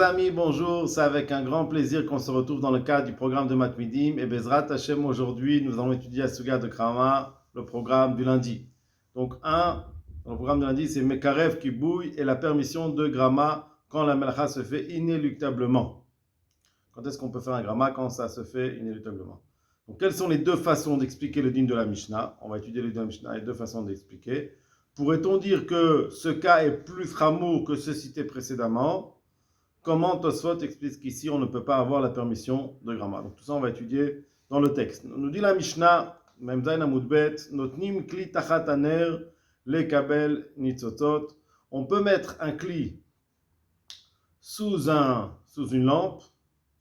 Chers amis, bonjour. C'est avec un grand plaisir qu'on se retrouve dans le cadre du programme de Matmidim. Et Bezrat Hashem, aujourd'hui, nous allons étudier la Suga de Krama, le programme du lundi. Donc, le programme du lundi, c'est Mekarev qui bouille et la permission de Grama quand la Melacha se fait inéluctablement. Quand est-ce qu'on peut faire un Grama quand ça se fait inéluctablement? Donc, quelles sont les deux façons d'expliquer le dîme de la Mishnah? On va étudier le dîme de la Mishnah et deux façons d'expliquer. Pourrait-on dire que ce cas est plus ramour que ce cité précédemment? Comment Tosfot explique qu'ici on ne peut pas avoir la permission de Grama? Donc tout ça on va étudier dans le texte. Nous dit la Mishnah, Mem Zayin Amud Bet, Notnim Kli Tachat Haner Lekabel Nitzotot. On peut mettre un kli sous une lampe,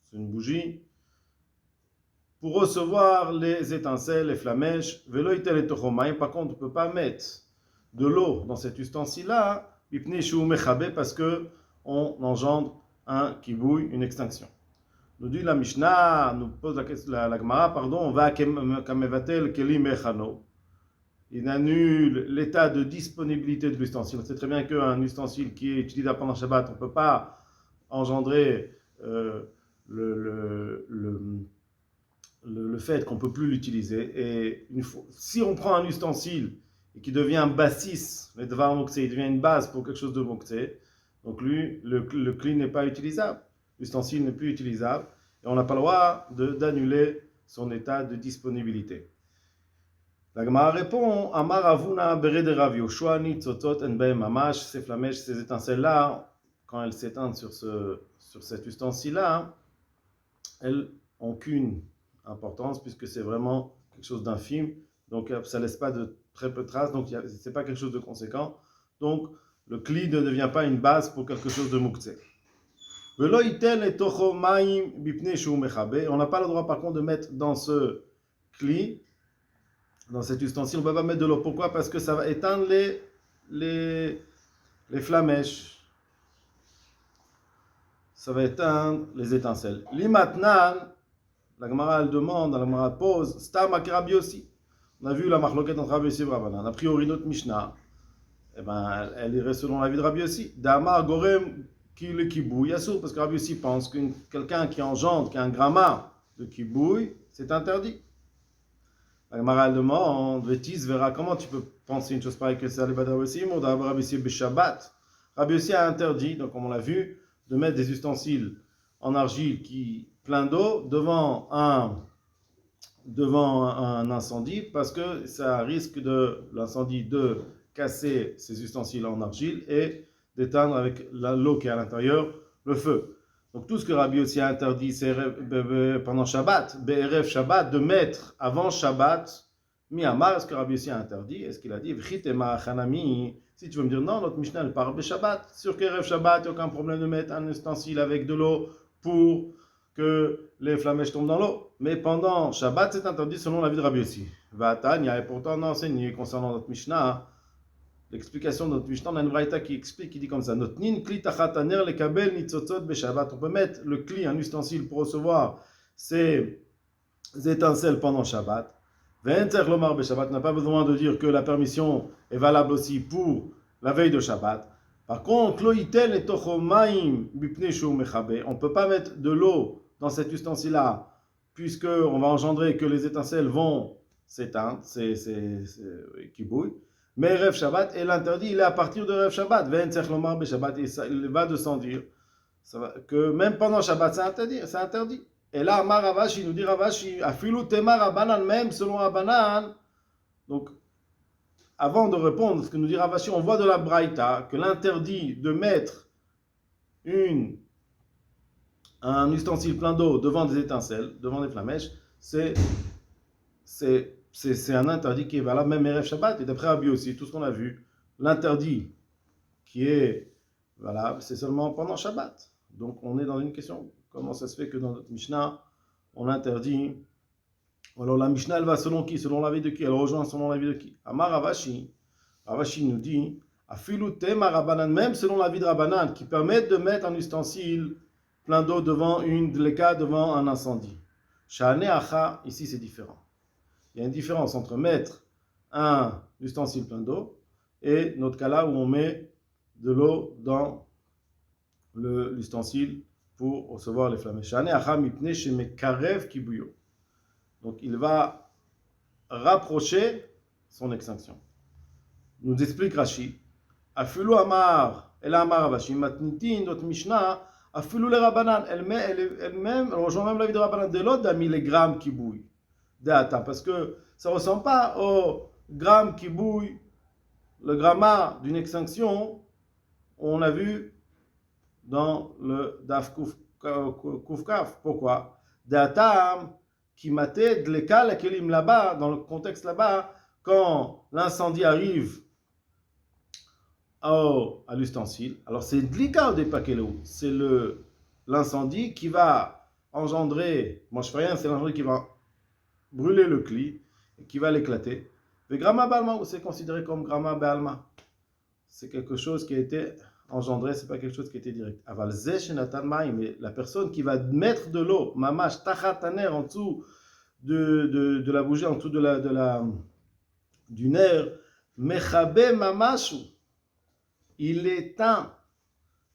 sous une bougie, pour recevoir les étincelles, les flamèches. Velo Itel et Tochomayim. Par contre, on ne peut pas mettre de l'eau dans cet ustensile-là, Ipne Shu Mechabe, parce que on engendre un kibouy, une extinction. Nous dit la Mishnah, nous pose la Gemara, on va kamevatel keli mechano. Il annule l'état de disponibilité de l'ustensile. On sait très bien qu'un ustensile qui est utilisé pendant Shabbat, on ne peut pas engendrer le fait qu'on ne peut plus l'utiliser. Et si on prend un ustensile et qui devient un bassis, il devient une base pour quelque chose de moktsé, donc lui, le kli n'est pas utilisable, l'ustensile n'est plus utilisable, et on n'a pas le droit d'annuler son état de disponibilité. La Gemara répond, Amar Avuna bere de Rav Yoshua ni tzotzot en behem mamash, ces flamèches, ces étincelles-là, quand elles s'éteignent sur cet ustensile-là, elles n'ont qu'une importance, puisque c'est vraiment quelque chose d'infime, donc ça ne laisse pas de très peu de traces, donc ce n'est pas quelque chose de conséquent. Donc, le kli ne devient pas une base pour quelque chose de muktzeh. On n'a pas le droit par contre de mettre dans ce kli, dans cet ustensile, on ne peut pas mettre de l'eau. Pourquoi? Parce que ça va éteindre les flamèches. Ça va éteindre les étincelles. Limatnan, la Gemara elle demande, la Gemara pose, Stam ak Rabbi Yossi. On a vu la marloquette entre Rabbi Yossi et Rabbanan. A priori, notre Mishnah, elle irait selon l'avis de Rabbi Yossi. Damar Gorem qui le kibouille assour, parce que Rabbi Yossi pense que quelqu'un qui engendre, qui a un gramma de kibouille, c'est interdit. La Gemara demande, Vétis verra comment tu peux penser une chose pareille que ça, les Rabbi Yossi, ou Rabbi Yossi Beshabbat. Rabbi Yossi a interdit, donc comme on l'a vu, de mettre des ustensiles en argile plein d'eau devant un incendie, parce que ça risque l'incendie de casser ces ustensiles en argile et d'éteindre avec l'eau qui est à l'intérieur le feu. Donc tout ce que Rabbi Yossi a interdit, c'est pendant Shabbat, Be'erev Shabbat, de mettre avant Shabbat, mi-amar, est-ce que Rabbi Yossi a interdit? Est-ce qu'il a dit, V'chitema chanami? Si tu veux me dire non, notre Mishnah elle parle de Shabbat. Sur qu'Erev Shabbat, il n'y a aucun problème de mettre un ustensile avec de l'eau pour que les flamèches tombent dans l'eau. Mais pendant Shabbat, c'est interdit selon l'avis de Rabbi Yossi. Va'atanya, et pourtant on a enseigné concernant notre Mishnah, l'explication de notre Mishnah, on a une braïta qui explique, qui dit comme ça, Notnin kli tachat haner lekabel nitzotzot beshabbat. On peut mettre le kli, un ustensile pour recevoir ces étincelles pendant Shabbat. Ve'en tzarich lomar beshabbat, on n'a pas besoin de dire que la permission est valable aussi pour la veille de Shabbat. Par contre, lo yitel etocho maim bipnei shu mechabe, on ne peut pas mettre de l'eau dans cet ustensile-là, puisqu'on va engendrer que les étincelles vont s'éteindre, c'est qui bouillent. Mais Rev Shabbat, et l'interdit, il est à partir de Rev Shabbat. Ve'en tzarich lomar beshabbat, il va de sans dire que même pendant Shabbat, c'est interdit. Et là, Amar Ravashi, nous dit Ravashi, afilu tema Rabbanan, même selon Rabbanan. Donc, avant de répondre à ce que nous dit Ravashi, on voit de la Braïta que l'interdit de mettre un ustensile plein d'eau devant des étincelles, devant des flamèches, c'est un interdit qui est valable même Erev Shabbat. Et d'après Rabbi aussi, tout ce qu'on a vu, l'interdit qui est valable, c'est seulement pendant Shabbat. Donc on est dans une question, comment ça se fait que dans notre Mishnah, on interdit. Alors la Mishnah, elle va selon qui? Selon l'avis de qui? Elle rejoint selon l'avis de qui? Amar Ravashi, Ravashi nous dit, Afilu tema Rabbanan, même selon l'avis de Rabbanan, qui permettent de mettre un ustensile plein d'eau devant devant un incendie. Shane acha, ici c'est différent. Il y a une différence entre mettre un ustensile plein d'eau et notre cas là où on met de l'eau dans l'ustensile pour recevoir les flammes. Donc il va rapprocher son extinction. Nous explique Rashi, Afilu Amar, El Amar Avashi, Matnitin, notre Mishnah, Afilu le Rabbanan, elle-même, elle rejoint même la vie de Rabbanan, de l'autre, d'amis les grammes qui bouillent. Parce que ça ne ressemble pas au gramme qui bouille, le gramma d'une extinction, on a vu dans le Daf Kufkaf. Pourquoi? D'atam qui matait de l'écale kelim là-bas, dans le contexte là-bas, quand l'incendie arrive à l'ustensile. Alors c'est dlika au dépakelo, c'est l'incendie qui va engendrer, moi je fais rien, c'est l'incendie qui va brûler le cli, et qui va l'éclater. Le gramma balma, c'est considéré comme gramma balma. C'est quelque chose qui a été engendré, c'est pas quelque chose qui a été direct. Aval zesh natan maï, mais la personne qui va mettre de l'eau, mamash tachataner, en dessous de la bougie, en dessous du nerf, mechabe mamashu, il éteint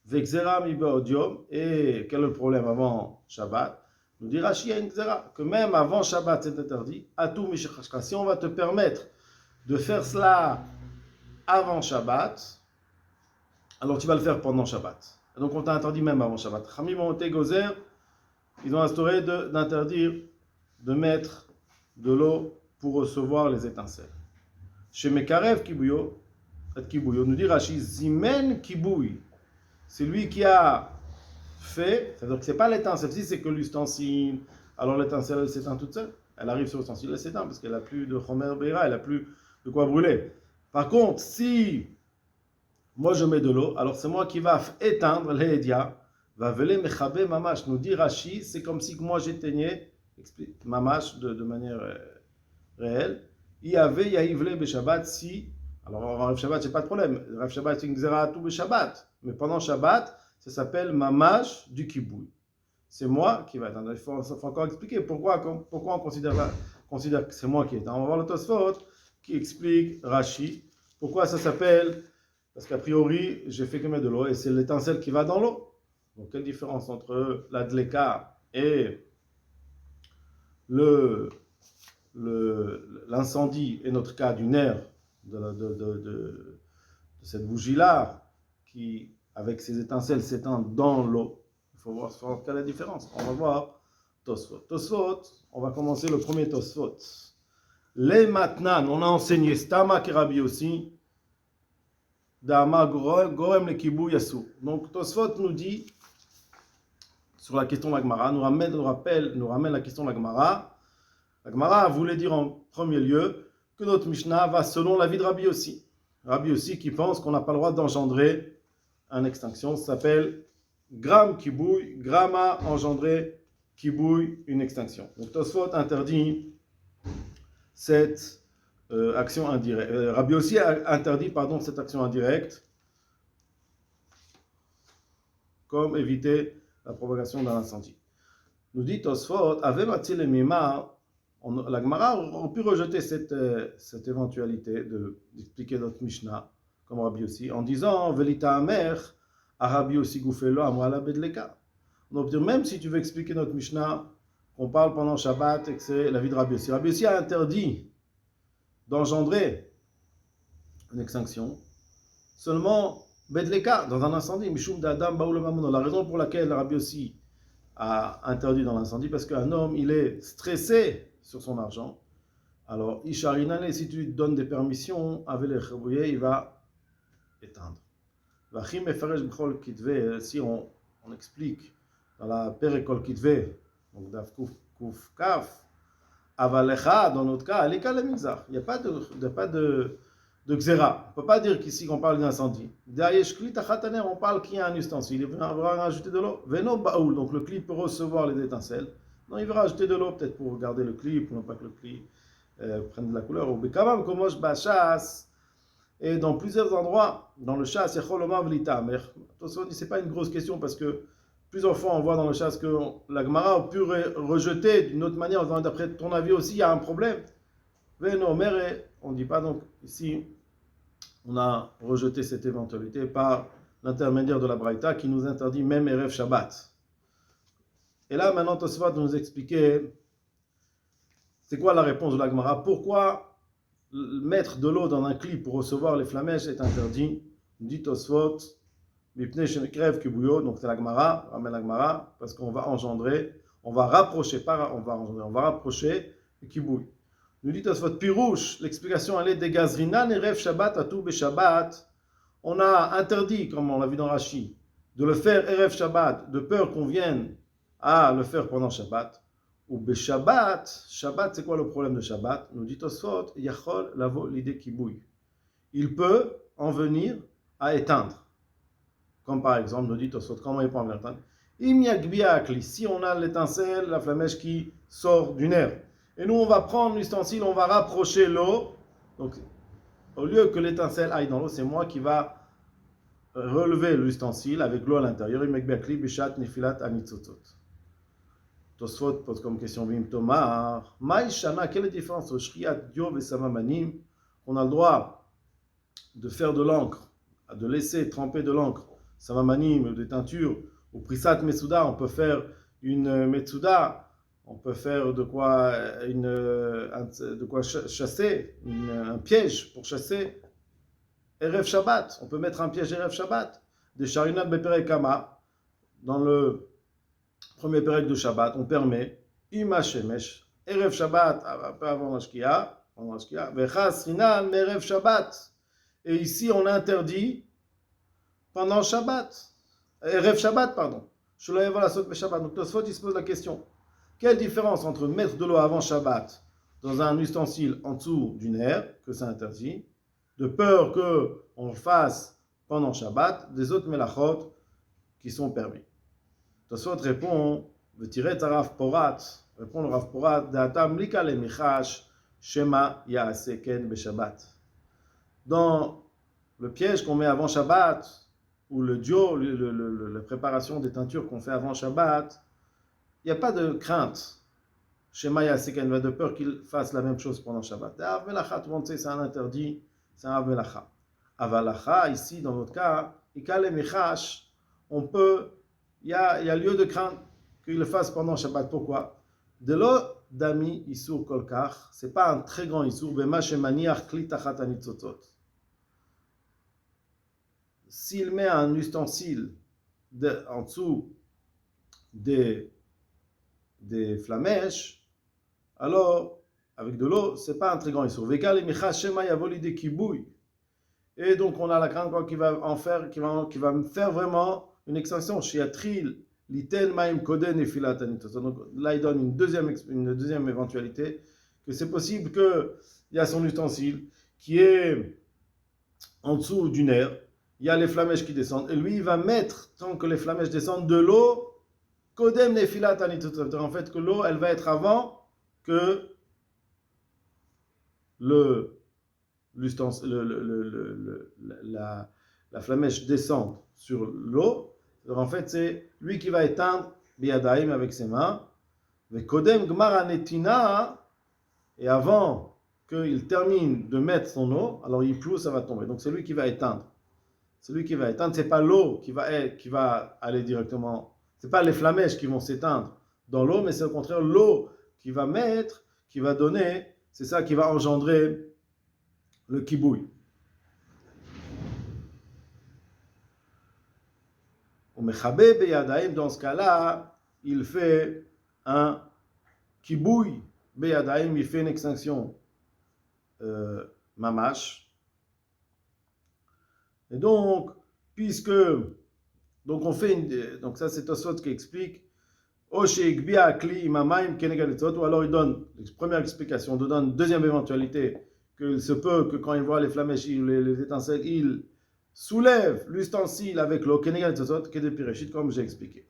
vexera mi beodium. Et quel est le problème avant Shabbat? Nous dit Rashi à Xera que même avant Shabbat c'est interdit. Atou mishachashka, si on va te permettre de faire cela avant Shabbat, alors tu vas le faire pendant Shabbat. Et donc on t'a interdit même avant Shabbat. Chamim Monte Gozer, ils ont instauré d'interdire de mettre de l'eau pour recevoir les étincelles. Chez Mekarev Kibuyo, nous dit Rashi, Zimen Kibouy, c'est lui qui a fait, c'est-à-dire que ce n'est pas l'étincelle, si c'est que l'ustensile, alors l'étincelle elle s'éteint toute seule. Elle arrive sur l'ustensile, elle s'éteint parce qu'elle n'a plus de Chomer Beira, elle n'a plus de quoi brûler. Par contre, si moi je mets de l'eau, alors c'est moi qui va éteindre les Edia, va veler Mechabe Mamash, nous dit Rashi, c'est comme si moi j'éteignais, Mamash de manière réelle, il y avait Yahivle Beshabbat si, alors en Rav Shabbat c'est pas de problème, Rav Shabbat c'est une Xera tout Beshabbat, mais pendant Shabbat, ça s'appelle Mamash du Kibouy. C'est moi qui va éteindre. Il faut encore expliquer pourquoi on considère que c'est moi qui éteins. On va voir le Tosfot qui explique Rashi pourquoi ça s'appelle, parce qu'a priori j'ai fait que mettre de l'eau et c'est l'étincelle qui va dans l'eau. Donc quelle différence entre la dleka et l'incendie et notre cas du nerf de cette bougie-là qui avec ces étincelles s'éteint dans l'eau. Il faut voir quelle est la différence. On va voir Tosfot. Tosfot, on va commencer le premier Tosfot. Les matnan, on a enseigné Stama Kerabi aussi, Dama Gorem le Kibou Yassou. Donc Tosfot nous dit, sur la question de la Gemara, nous ramène la question de la Gemara. La Gemara voulait dire en premier lieu que notre Mishnah va selon l'avis de Rabbi Yossi. Rabbi Yossi qui pense qu'on n'a pas le droit d'engendrer une extinction, ça s'appelle gramme qui bouille, gramma engendré qui bouille, une extinction. Donc Tosfot interdit cette action indirecte. Rabbi aussi interdit cette action indirecte, comme éviter la propagation d'un incendie. Nous dit Tosfot, avait matil et mima, la Gemara aurait pu rejeter cette éventualité d'expliquer notre Mishnah comme Rabbi aussi, en disant Velita Amer, à Rabbi aussi Goufelo, Amrala Bedleka. Donc, même si tu veux expliquer notre Mishnah, qu'on parle pendant Shabbat et que c'est la vie de Rabbi aussi. Rabbi aussi a interdit d'engendrer une extinction seulement Bedleka, dans un incendie, Mishum d'Adam Baoul Mamoun. La raison pour laquelle Rabbi aussi a interdit dans l'incendie, parce qu'un homme, il est stressé sur son argent. Alors, Isharinane, si tu lui donnes des permissions, avec les chabouillés, il va éteindre. Si on explique dans la Perekol Kitve, donc Daf Kuf Kaf, Avalecha, dans notre cas, Alika le Mizar. Il n'y a pas de Xera. On ne peut pas dire qu'ici on parle d'incendie. Derrière Shkli Tachataner, on parle qu'il y a un ustensile. Il va rajouter de l'eau. Veno Baoul, donc le cli peut recevoir les étincelles. Non, il va rajouter de l'eau peut-être pour garder le cli, pour ne pas que le cli prenne de la couleur. Ou Bekabam Komosh Bachas. Et dans plusieurs endroits, dans le chasse, attention, ce n'est pas une grosse question parce que plusieurs fois on voit dans le chasse que la Gemara a pu rejeter d'une autre manière, en disant d'après ton avis aussi il y a un problème. On ne dit pas donc ici, on a rejeté cette éventualité par l'intermédiaire de la Braïta qui nous interdit même Erev Shabbat. Et là, maintenant, Tosfot va nous expliquer c'est quoi la réponse de la Gemara. Pourquoi mettre de l'eau dans un clip pour recevoir les flamèches est interdit. Dit Tosfot, Mipnei Shemekrev Kibuyo, donc c'est la Gemara, ramène la Gemara, parce qu'on va engendrer, on va rapprocher, pas on va engendrer, on va rapprocher le Kibouy. Nous dit Tosfot, Pirouche, l'explication elle est des Gazrinan et Rev Shabbat, Atou Be Shabbat. On a interdit, comme on l'a vu dans Rashi, de le faire Erev Shabbat, de peur qu'on vienne à le faire pendant Shabbat. Ou Beshabbat, Shabbat, c'est quoi le problème de Shabbat? Nous dit Tosfot, Yachol lavo l'idée kibouy. Il peut en venir à éteindre. Comme par exemple, nous dit Tosfot, comment il peut en venir à éteindre? Si on a l'étincelle, la flamèche qui sort du nerf. Et nous, on va prendre l'ustensile, on va rapprocher l'eau. Donc, au lieu que l'étincelle aille dans l'eau, c'est moi qui va relever l'ustensile avec l'eau à l'intérieur. Tosfot pose comme question Vim Tomar, Maïshana, quelle est la différence entre Shriat Diov et Samamanim? On a le droit de faire de l'encre, de laisser tremper de l'encre, Samamanim, des teintures, ou Prisat Metsuda, on peut faire une Metsuda, on peut faire de quoi chasser, un piège pour chasser. Erev Shabbat, on peut mettre un piège Erev Shabbat. Des Sharinat Beperek Kama, dans le premier période de Shabbat, on permet Ima Shemesh, Erev Shabbat, un peu avant Mashkia, Vechas Rinan, Erev Shabbat. Et ici, on interdit pendant Shabbat, Erev Shabbat, pardon. Shulayev la Sot Shabbat. Donc, Tosfot, il se pose la question quelle différence entre mettre de l'eau avant Shabbat dans un ustensile en dessous du nerf, que c'est interdit, de peur qu'on le fasse pendant Shabbat, des autres melachot qui sont permis. Tosfot répond, répond le Rav Porat, Da'atam lika le michash shema ya'ase ken beShabbat. Dans le piège qu'on met avant Shabbat, ou le dio, la préparation des teintures qu'on fait avant Shabbat, il n'y a pas de crainte. Shema ya'ase ken, de peur qu'il fasse la même chose pendant Shabbat. Av melacha, tout le monde sait, c'est un interdit, c'est un av melacha. Avalacha, ici, dans notre cas, ika le michash, on peut. Il y a lieu de craindre qu'il le fasse pendant Shabbat. Pourquoi? De l'eau d'ami isur kolkar, c'est pas un très grand isur. Bema shemaniach kli tachat anitzotzot. S'il met un ustensile en dessous des flamèches, alors avec de l'eau, c'est pas un très grand isur. Vekal emicha shema yavoli de kibouy. Et donc on a la crainte quoi, qui va me faire vraiment une extension, Shiatril, Liten, Maim, Koden et Filatanitos. Donc là, il donne une deuxième éventualité, que c'est possible qu'il y a son ustensile qui est en dessous du nerf, il y a les flamèches qui descendent, et lui, il va mettre, tant que les flamèches descendent, de l'eau, Kodem et Filatanitos. En fait, que l'eau, elle va être avant que la flamèche descende sur l'eau. Alors en fait, c'est lui qui va éteindre Biyadaim avec ses mains. Mais Kodem Gmara Netina, et avant qu'il termine de mettre son eau, alors il pleut, ça va tomber. Donc c'est lui qui va éteindre. C'est lui qui va éteindre. C'est pas l'eau qui va aller directement. C'est pas les flamèches qui vont s'éteindre dans l'eau, mais c'est au contraire l'eau qui va mettre, qui va donner. C'est ça qui va engendrer le kibouy. Dans ce cas-là, il fait un kibouy beyadaim, il fait une extinction mamash. Et donc, donc on fait donc ça c'est Tosfot qui explique, ou alors il donne, première explication, il donne deuxième éventualité, qu'il se peut que quand il voit les flamèches, les étincelles, il soulève l'ustensile avec l'eau, comme j'ai expliqué.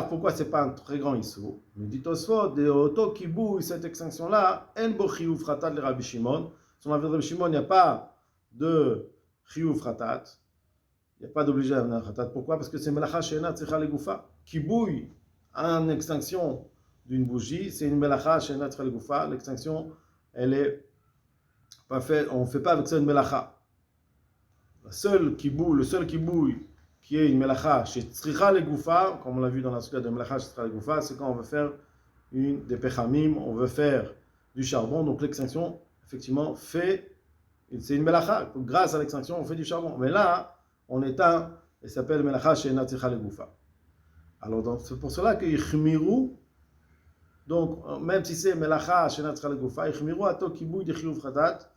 Pourquoi c'est pas un très grand issou? Mais dit Tosfot, de auto kibouy, cette extinction-là, en bo chiyuv fratat le Rabbi Shimon. Sur la vie de Rabbi Shimon, il n'y a pas de chiyuv fratat, il n'y a pas d'obligé à venir fratat. Pourquoi? Parce que c'est melacha she'ena tzricha legoufa. Kibouy, en extinction d'une bougie, c'est une melacha she'ena tzricha legoufa. L'extinction, elle est pas faite, on ne fait pas avec ça une melacha. Le seul kibouy qui est une melacha chez Tzricha le Goufa, comme on l'a vu dans la suite de melacha chez Tzricha le Goufa, c'est quand on veut faire des pechamim, on veut faire du charbon, donc l'extinction, effectivement, c'est une melacha, grâce à l'extinction, on fait du charbon. Mais là, on éteint, et ça s'appelle melacha chez Tzricha le Goufa. Alors, c'est pour cela que Yichmiru, donc, même si c'est melacha chez Tzricha le Goufa, Yichmiru ato kibouy de chiyuv khatat,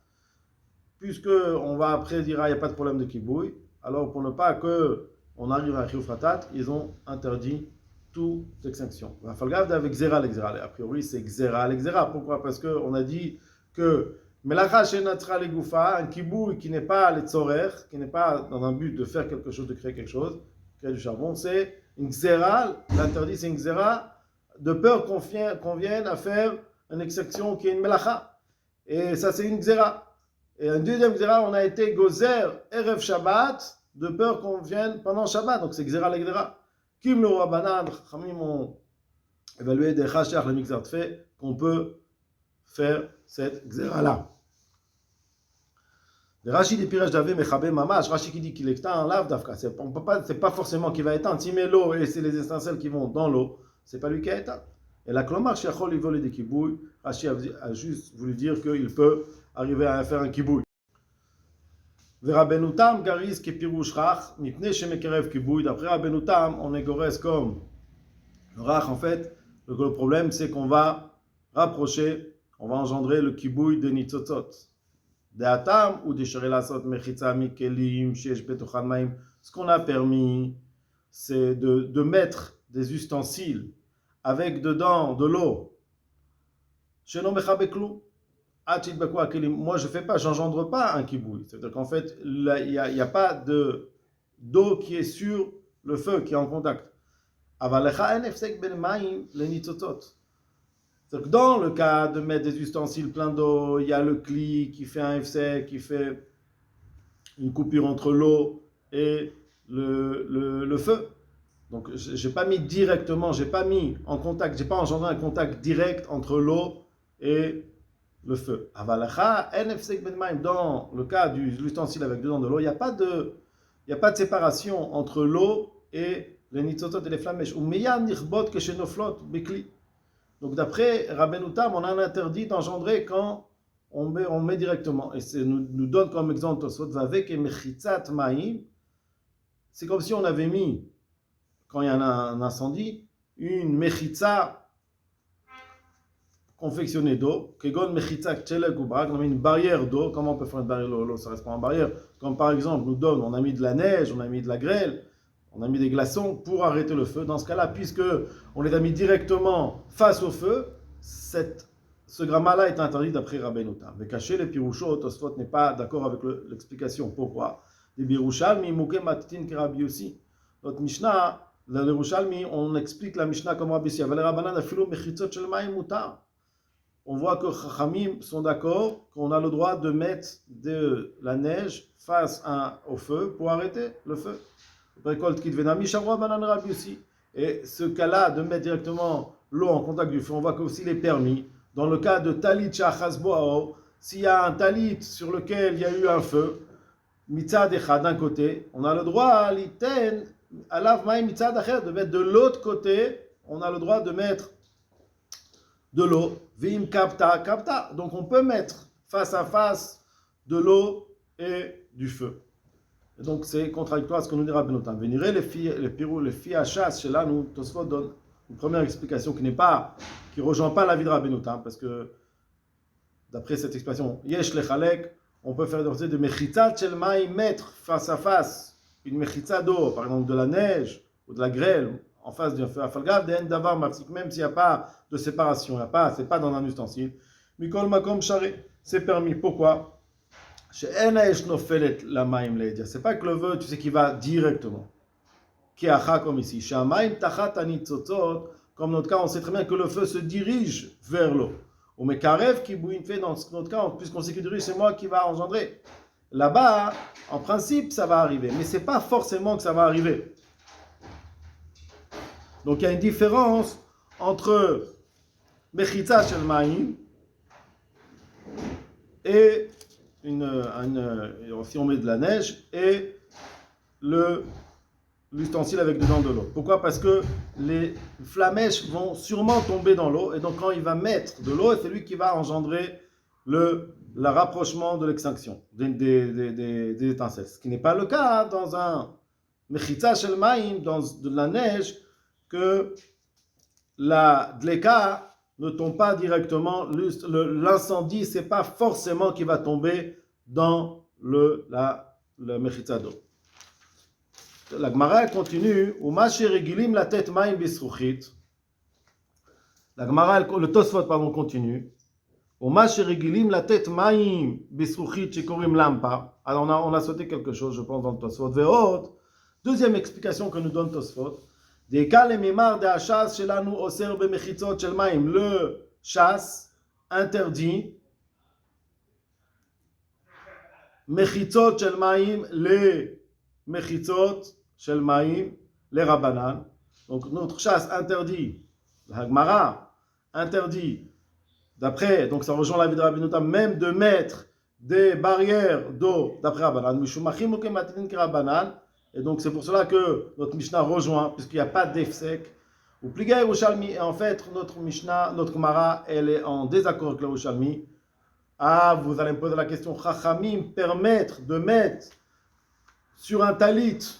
puisque on va après dire, il n'y a pas de problème de kibouy, alors pour ne pas qu'on arrive à chiyuv khatat, ils ont interdit toute extinction. Il faut regarder avec Xera l'exera. A priori, c'est Xera l'exera. Pourquoi? Parce qu'on a dit que Melacha Shenatra le Goufa, un kibouy qui n'est pas le tzorer, qui n'est pas dans un but de faire quelque chose, de créer quelque chose, créer du charbon, c'est une Xera. L'interdit, c'est une Xera de peur qu'on vienne à faire une extinction qui est une Melacha. Et ça, c'est une Xera. Et un deuxième Xera, on a été Gozer Erev Shabbat, de peur qu'on vienne pendant Shabbat. Donc c'est Xera l'exera. Kim le Rabbanan, Khamim ont évalué des Chachach, le mixard fait, qu'on peut faire cette Xera-là. Le Rashi dit Piresh d'Ave Mechabe Mamash, Rashi qui dit qu'il éteint un lave d'Afka. C'est pas forcément qu'il va éteindre. S'il met l'eau et c'est les étincelles qui vont dans l'eau, c'est pas lui qui a éteint. Et la Klomar, Shechol, il vole des kibouilles. Rashi a juste voulu dire qu'il peut arriver à faire un kibouille. Verabenutam garis kepirush rach, mipne shemekerev kibouy. D'après Rabenutam, on est gores comme le rach. En fait, le problème, c'est qu'on va rapprocher, on va engendrer le kibouy de nitzotzot. De atam ou de sherelasot mechitza mikelim shesh betochan maim. Ce qu'on a permis, c'est de mettre des ustensiles avec dedans de l'eau. Sheno mechabeklou. Moi, je fais pas, j'engendre pas un kibouy. C'est-à-dire qu'en fait, il n'y a pas d'eau qui est sur le feu, qui est en contact. C'est-à-dire que dans le cas de mettre des ustensiles pleins d'eau, il y a le cli qui fait un FSEC, qui fait une coupure entre l'eau et le feu. Donc, j'ai pas mis directement, j'ai pas engendré un contact direct entre l'eau et le feu. Dans le cas de l'ustensile avec dedans de l'eau, il n'y a pas de séparation entre l'eau et les nitzotot et les flamèches. Donc d'après Rabbeinu Tam, on a un interdit d'engendrer quand on met directement. Et nous donne comme exemple c'est comme si on avait mis, quand il y a un incendie, une mechitza confectionnée d'eau, on a mis une barrière d'eau. Comment on peut faire une barrière d'eau? Ça reste pas en barrière. Comme par exemple, on a mis de la neige, on a mis de la grêle, on a mis des glaçons pour arrêter le feu. Dans ce cas-là, puisque on les a mis directement face au feu, ce gramma-là est interdit d'après Rabbeinu Tam. Mais cacher les pirouchot, Tosfot n'est pas d'accord avec l'explication. Pourquoi? Les Birushalmi, Mouké Matitin Kerabi aussi. Notre Mishnah, le Yerushalmi, on explique la Mishnah comme Rabbi Yossi. Aval Rabbanan afilo mechitzot shel mayim mutar. On voit que Chachamim sont d'accord qu'on a le droit de mettre de la neige face au feu pour arrêter le feu. Et ce cas-là, de mettre directement l'eau en contact du feu, on voit qu'aussi il est permis. Dans le cas de talit shachazboao, s'il y a un talit sur lequel il y a eu un feu, mitzad echad d'un côté, on a le droit l'iten alav maï mitzad acher, de mettre de l'autre côté, on a le droit de mettre de l'eau, vim kapta. Donc on peut mettre face à face de l'eau et du feu. Et donc c'est contradictoire à ce que nous dira Benotam. Vénirez les filles à chasse, chez là, nous, Tosfot donne une première explication qui ne rejoint pas la vie de Benotam, parce que d'après cette expression, yesh lechalek, on peut faire de mechitzat shel maï, mettre face à face une mechitza d'eau, par exemple de la neige ou de la grêle, en face d'un feu à falgav, d'avar marsik, même s'il n'y a pas de séparation, c'est pas dans un ustensile. Mikol makom charé, c'est permis. Pourquoi? C'est pas que le feu, tu sais, qui va directement. Qui a comme ici. Comme notre cas, on sait très bien que le feu se dirige vers l'eau. Ou mais karev qui bouille fait dans notre cas, puisqu'on sait que dirige, c'est moi qui va engendrer. Là-bas, en principe, ça va arriver, mais c'est pas forcément que ça va arriver. Donc il y a une différence entre Mechitza shel Maïm et si on met de la neige et le l'ustensile avec dedans de l'eau. Pourquoi? Parce que les flamèches vont sûrement tomber dans l'eau, et donc quand il va mettre de l'eau, c'est lui qui va engendrer le rapprochement de l'extinction, des étincelles. Ce qui n'est pas le cas dans un mechitza shel maïm, dans de la neige, que la dleka ne tombe pas directement, l'incendie, c'est pas forcément qui va tomber dans le mechitza d'eau. La Gemara continue, Uma sheregilim la tête maim bisruchit. La Gemara, le Tosfot, pardon, continue. Uma sheregilim la tête maim bisruchit shekorim lampa. Alors on a sauté quelque chose, je pense, dans le Tosfot. Ve'ot, deuxième explication que nous donne Tosfot. De'ka lemimar de hachas shelanu oser bemechitzot shel maim. Le chasse interdit mechitzot shel maim, les mechitzot shel maim, les rabanan. Donc notre chasse interdit, la Gemara interdit, d'après, donc ça rejoint la vie de Rabbi Notam, même de mettre des barrières d'eau d'après Rabanan. Mishumachim ukematin ki Rabanan. Et donc c'est pour cela que notre Mishnah rejoint, puisqu'il n'y a pas d'efsek. Ou Pliga Yerushalmi, en fait notre Mishnah, notre Gemara, elle est en désaccord avec la Yerushalmi. Ah, vous allez me poser la question, Chachamim permettre de mettre sur un talit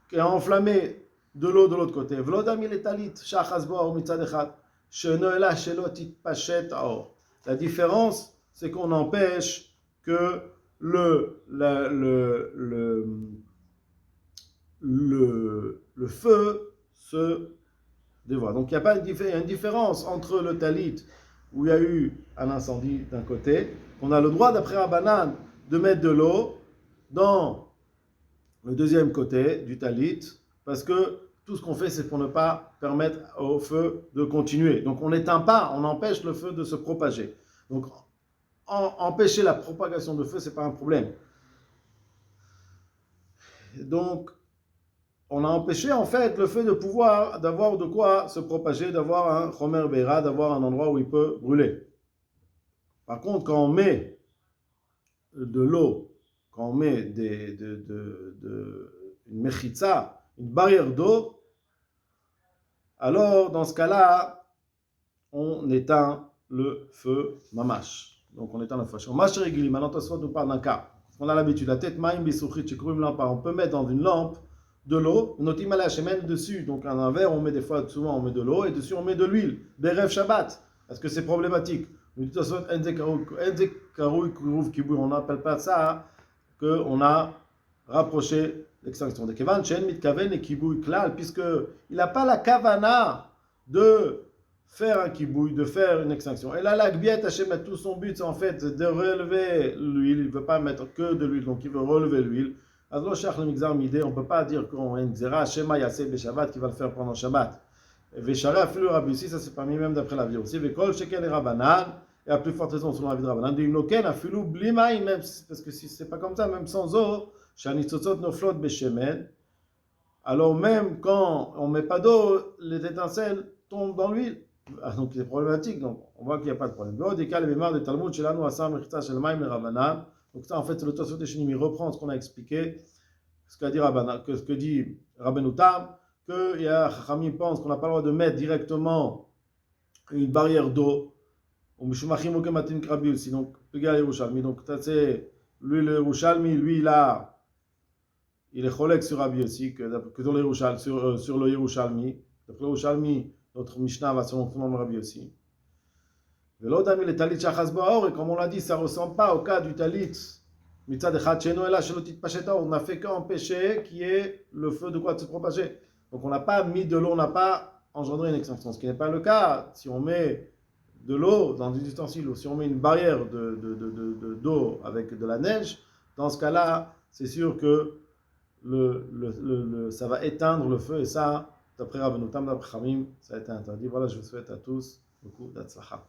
qui est enflammé de l'eau de l'autre côté. Vlodami le talit, shachas boar mitzad echad, shenoela shelot itpashet aor. La différence, c'est qu'on empêche que le feu se dévoile. Donc il n'y a pas une différence entre le talit où il y a eu un incendie d'un côté, on a le droit d'après Rabbanan de mettre de l'eau dans le deuxième côté du talit, parce que tout ce qu'on fait, c'est pour ne pas permettre au feu de continuer. Donc on n'éteint pas, on empêche le feu de se propager. Donc empêcher la propagation de feu, ce n'est pas un problème. Donc on a empêché en fait le feu de pouvoir, d'avoir de quoi se propager, d'avoir un chomer beira, d'avoir un endroit où il peut brûler. Par contre, quand on met de l'eau, quand on met une mechitza, une barrière d'eau, alors dans ce cas-là, on éteint le feu mamash. Donc on éteint le feu. Maintenant, Tosfot nous parle d'un cas. On a l'habitude, la tête maïm bisuchit chikurim lampa, on peut mettre dans une lampe de l'eau, notim ala shemen dessus. Donc dans un verre, on met des fois, souvent on met de l'eau, et dessus on met de l'huile. Berev Shabbat. Est-ce que c'est problématique? On n'appelle pas ça qu'on a rapproché l'extinction. Puisqu'il n'a pas la kavana de faire un kibouy, de faire une extinction. Et là, la gbiet Hashem, tout son but, c'est en fait de relever l'huile. Il ne veut pas mettre que de l'huile, donc il veut relever l'huile. On ne peut pas dire qu'on a une zera, Shema Yaseh Beshabbat, qui va le faire pendant Shabbat. Veshara Afilu Rabbi aussi, ça c'est parmi même d'après la vie aussi. Vekol Shekel et Rabbanan, et à plus forte raison selon la vie de Rabbanan, de Imloken Afilu Blimaï, même parce que si c'est pas comme ça, même sans eau, Shanitzotzot Noflot Beshemen, alors même quand on met pas d'eau, les étincelles tombent dans l'huile. Ah, donc c'est problématique, donc on voit qu'il n'y a pas de problème. Des cas, les mémoires de Talmud, Shelanu Asam Mechitza Shel Maim et Rabbanan. Donc ça, en fait, c'est le Tosfot Eshenim, il reprend ce qu'on a expliqué, ce qu'a dit ce que dit Rabbeinu Tam, que Chachamim pense qu'on n'a pas le droit de mettre directement une barrière d'eau, ou Mishumachim ou Kematin Krabi aussi, donc Pigal Yerushalmi. Donc c'est lui le Yerushalmi, lui il est cholek sur Rabbi aussi, que dans le sur le Yerushalmi. D'après le Yerushalmi, notre Mishnah va selon le Rabbi aussi. Et comme on l'a dit, ça ne ressemble pas au cas du talit. On n'a fait qu'empêcher qu'il y ait le feu de quoi de se propager. Donc on n'a pas mis de l'eau, on n'a pas engendré une extinction. Ce qui n'est pas le cas si on met de l'eau dans un ustensile ou si on met une barrière d'eau avec de la neige. Dans ce cas-là, c'est sûr que ça va éteindre le feu et ça, d'après Rabbeinu Tam, d'après Chamim, ça a été interdit. Voilà, je vous souhaite à tous beaucoup d'Atzlacha.